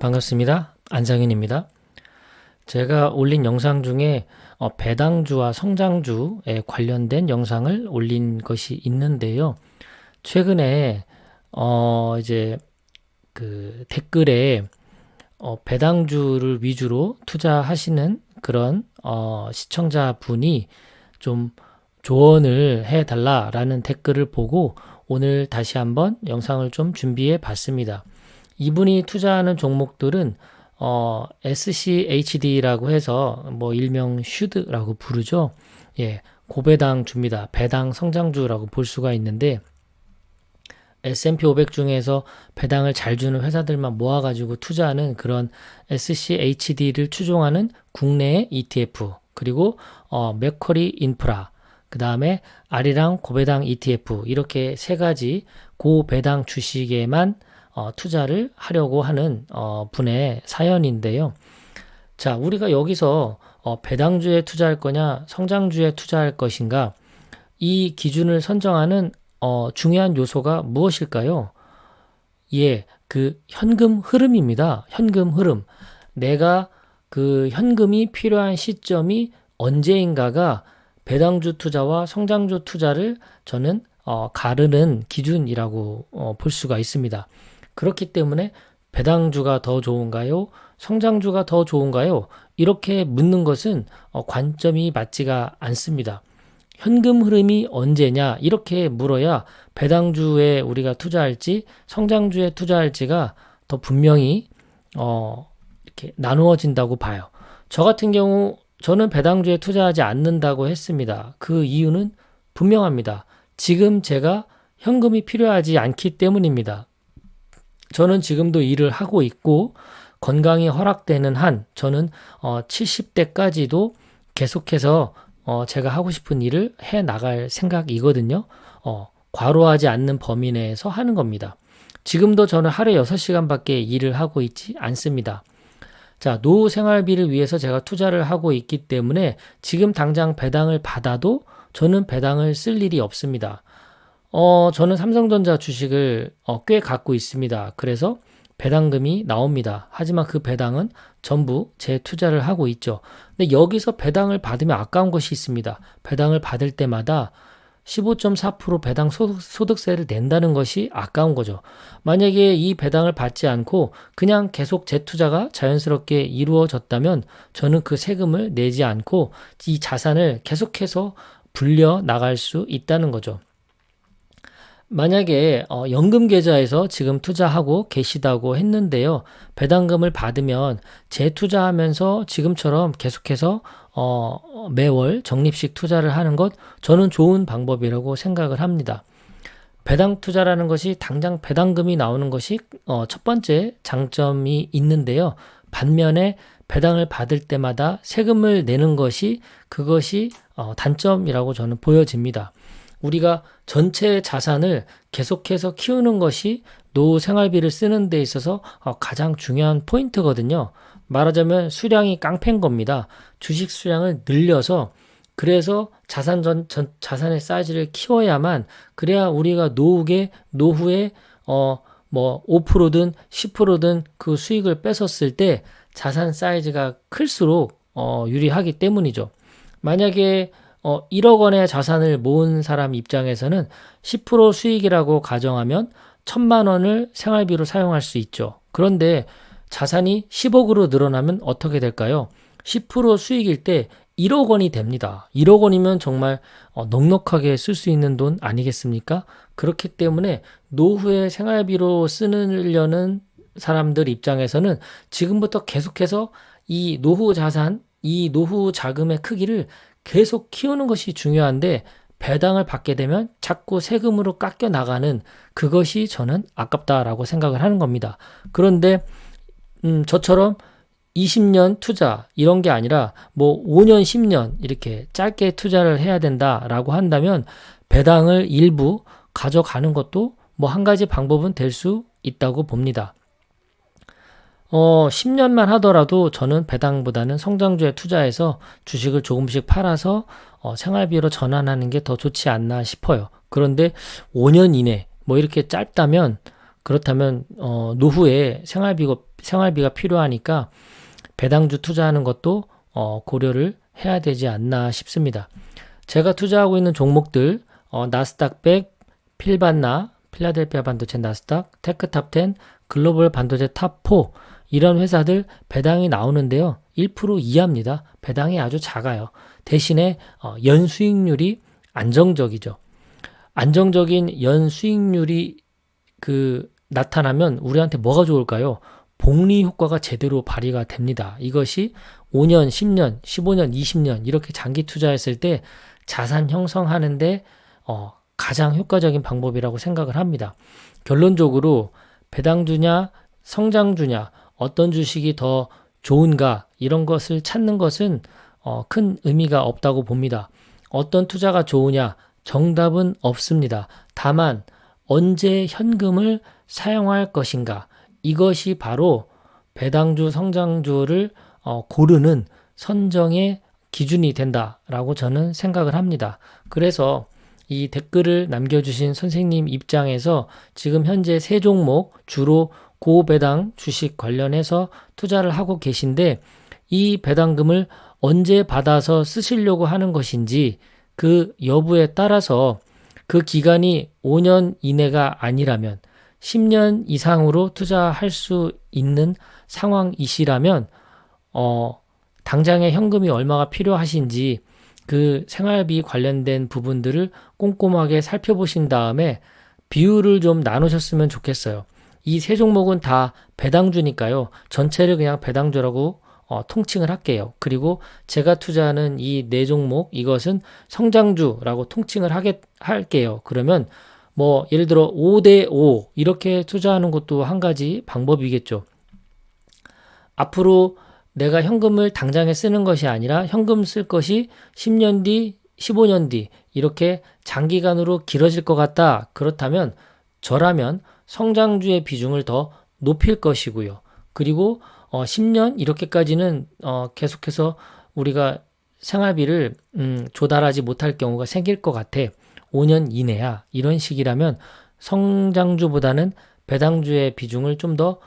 반갑습니다. 안상현입니다. 제가 올린 영상 중에 배당주와 성장주에 관련된 영상을 올린 것이 있는데요. 최근에 이제 그 댓글에 배당주를 위주로 투자하시는 그런 시청자분이 좀 조언을 해달라라는 댓글을 보고 오늘 다시 한번 영상을 좀 준비해 봤습니다. 이분이 투자하는 종목들은 SCHD라고 해서 뭐 일명 슈드라고 부르죠. 예, 고배당 주입니다. 배당 성장주라고 볼 수가 있는데 S&P 500 중에서 배당을 잘 주는 회사들만 모아가지고 투자하는 그런 SCHD를 추종하는 국내의 ETF, 그리고 맥쿼리 인프라, 그 다음에 아리랑 고배당 ETF, 이렇게 세 가지 고배당 주식에만 투자를 하려고 하는 분의 사연인데요. 자, 우리가 여기서 배당주에 투자할 거냐, 성장주에 투자할 것인가, 이 기준을 선정하는 중요한 요소가 무엇일까요? 예, 그 현금 흐름입니다. 현금 흐름. 내가 그 현금이 필요한 시점이 언제인가가 배당주 투자와 성장주 투자를 저는 가르는 기준이라고 볼 수가 있습니다. 그렇기 때문에 배당주가 더 좋은가요? 성장주가 더 좋은가요? 이렇게 묻는 것은 관점이 맞지가 않습니다. 현금 흐름이 언제냐? 이렇게 물어야 배당주에 우리가 투자할지 성장주에 투자할지가 더 분명히 이렇게 나누어진다고 봐요. 저 같은 경우 저는 배당주에 투자하지 않는다고 했습니다. 그 이유는 분명합니다. 지금 제가 현금이 필요하지 않기 때문입니다. 저는 지금도 일을 하고 있고 건강이 허락되는 한 저는 70대까지도 계속해서 제가 하고 싶은 일을 해 나갈 생각이거든요. 과로하지 않는 범위 내에서 하는 겁니다. 지금도 저는 하루에 6시간밖에 일을 하고 있지 않습니다. 자, 노후 생활비를 위해서 제가 투자를 하고 있기 때문에 지금 당장 배당을 받아도 저는 배당을 쓸 일이 없습니다. 저는 삼성전자 주식을 꽤 갖고 있습니다. 그래서 배당금이 나옵니다. 하지만 그 배당은 전부 제 투자를 하고 있죠. 근데 여기서 배당을 받으면 아까운 것이 있습니다. 배당을 받을 때마다 15.4% 배당 소득세를 낸다는 것이 아까운 거죠. 만약에 이 배당을 받지 않고 그냥 계속 재투자가 자연스럽게 이루어졌다면 저는 그 세금을 내지 않고 이 자산을 계속해서 불려 나갈 수 있다는 거죠. 만약에 연금 계좌에서 지금 투자하고 계시다고 했는데요. 배당금을 받으면 재투자하면서 지금처럼 계속해서 매월 적립식 투자를 하는 것, 저는 좋은 방법이라고 생각을 합니다. 배당 투자라는 것이 당장 배당금이 나오는 것이 첫 번째 장점이 있는데요. 반면에 배당을 받을 때마다 세금을 내는 것이, 그것이 단점이라고 저는 보여집니다. 우리가 전체 자산을 계속해서 키우는 것이 노후 생활비를 쓰는 데 있어서 가장 중요한 포인트거든요. 말하자면 수량이 깡패인 겁니다. 주식 수량을 늘려서, 그래서 자산의 사이즈를 키워야만, 그래야 우리가 노후에 뭐 5%든 10%든 그 수익을 뺏었을 때 자산 사이즈가 클수록 유리하기 때문이죠. 만약에 1억 원의 자산을 모은 사람 입장에서는 10% 수익이라고 가정하면 1,000만 원을 생활비로 사용할 수 있죠. 그런데 자산이 10억으로 늘어나면 어떻게 될까요? 10% 수익일 때 1억 원이 됩니다. 1억 원이면 정말 넉넉하게 쓸 수 있는 돈 아니겠습니까? 그렇기 때문에 노후에 생활비로 쓰려는 사람들 입장에서는 지금부터 계속해서 이 노후 자산, 이 노후 자금의 크기를 계속 키우는 것이 중요한데, 배당을 받게 되면 자꾸 세금으로 깎여 나가는 그것이 저는 아깝다라고 생각을 하는 겁니다. 그런데 저처럼 20년 투자 이런 게 아니라 뭐 5년, 10년 이렇게 짧게 투자를 해야 된다라고 한다면 배당을 일부 가져가는 것도 뭐 한 가지 방법은 될 수 있다고 봅니다. 10년만 하더라도 저는 배당보다는 성장주에 투자해서 주식을 조금씩 팔아서 생활비로 전환하는 게 더 좋지 않나 싶어요. 그런데 5년 이내 뭐 이렇게 짧다면, 그렇다면 노후에 생활비가 생활비가 필요하니까 배당주 투자하는 것도 고려를 해야 되지 않나 싶습니다. 제가 투자하고 있는 종목들 나스닥 100, 필반나, 필라델피아 반도체 나스닥, 테크탑10, 글로벌 반도체 탑4 이런 회사들 배당이 나오는데요. 1% 이하입니다. 배당이 아주 작아요. 대신에 연수익률이 안정적이죠. 안정적인 연수익률이 나타나면 우리한테 뭐가 좋을까요? 복리 효과가 제대로 발휘가 됩니다. 이것이 5년, 10년, 15년, 20년 이렇게 장기 투자했을 때 자산 형성하는데 가장 효과적인 방법이라고 생각을 합니다. 결론적으로 배당주냐, 성장주냐, 어떤 주식이 더 좋은가 이런 것을 찾는 것은 큰 의미가 없다고 봅니다. 어떤 투자가 좋으냐? 정답은 없습니다. 다만 언제 현금을 사용할 것인가? 이것이 바로 배당주, 성장주를 고르는 선정의 기준이 된다라고 저는 생각을 합니다. 그래서 이 댓글을 남겨주신 선생님 입장에서 지금 현재 세 종목 주로 고배당 주식 관련해서 투자를 하고 계신데 이 배당금을 언제 받아서 쓰시려고 하는 것인지 그 여부에 따라서 그 기간이 5년 이내가 아니라면 10년 이상으로 투자할 수 있는 상황이시라면 당장의 현금이 얼마가 필요하신지 그 생활비 관련된 부분들을 꼼꼼하게 살펴보신 다음에 비율을 좀 나누셨으면 좋겠어요. 이 세 종목은 다 배당주니까요. 전체를 그냥 배당주라고 통칭을 할게요. 그리고 제가 투자하는 이 네 종목 이것은 성장주라고 통칭을 할게요. 그러면 뭐 예를 들어 5대5 이렇게 투자하는 것도 한 가지 방법이겠죠. 앞으로 내가 현금을 당장에 쓰는 것이 아니라 현금 쓸 것이 10년 뒤, 15년 뒤 이렇게 장기간으로 길어질 것 같다. 그렇다면 저라면 성장주의 비중을 더 높일 것이고요. 그리고 10년 이렇게까지는 계속해서 우리가 생활비를 조달하지 못할 경우가 생길 것 같아. 5년 이내야. 이런 식이라면 성장주보다는 배당주의 비중을 좀 더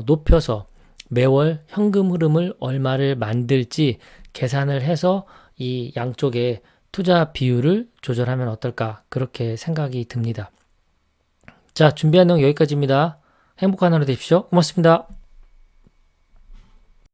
높여서 매월 현금 흐름을 얼마를 만들지 계산을 해서 이 양쪽의 투자 비율을 조절하면 어떨까 그렇게 생각이 듭니다. 자, 준비한 내용 여기까지입니다. 행복한 하루 되십시오. 고맙습니다.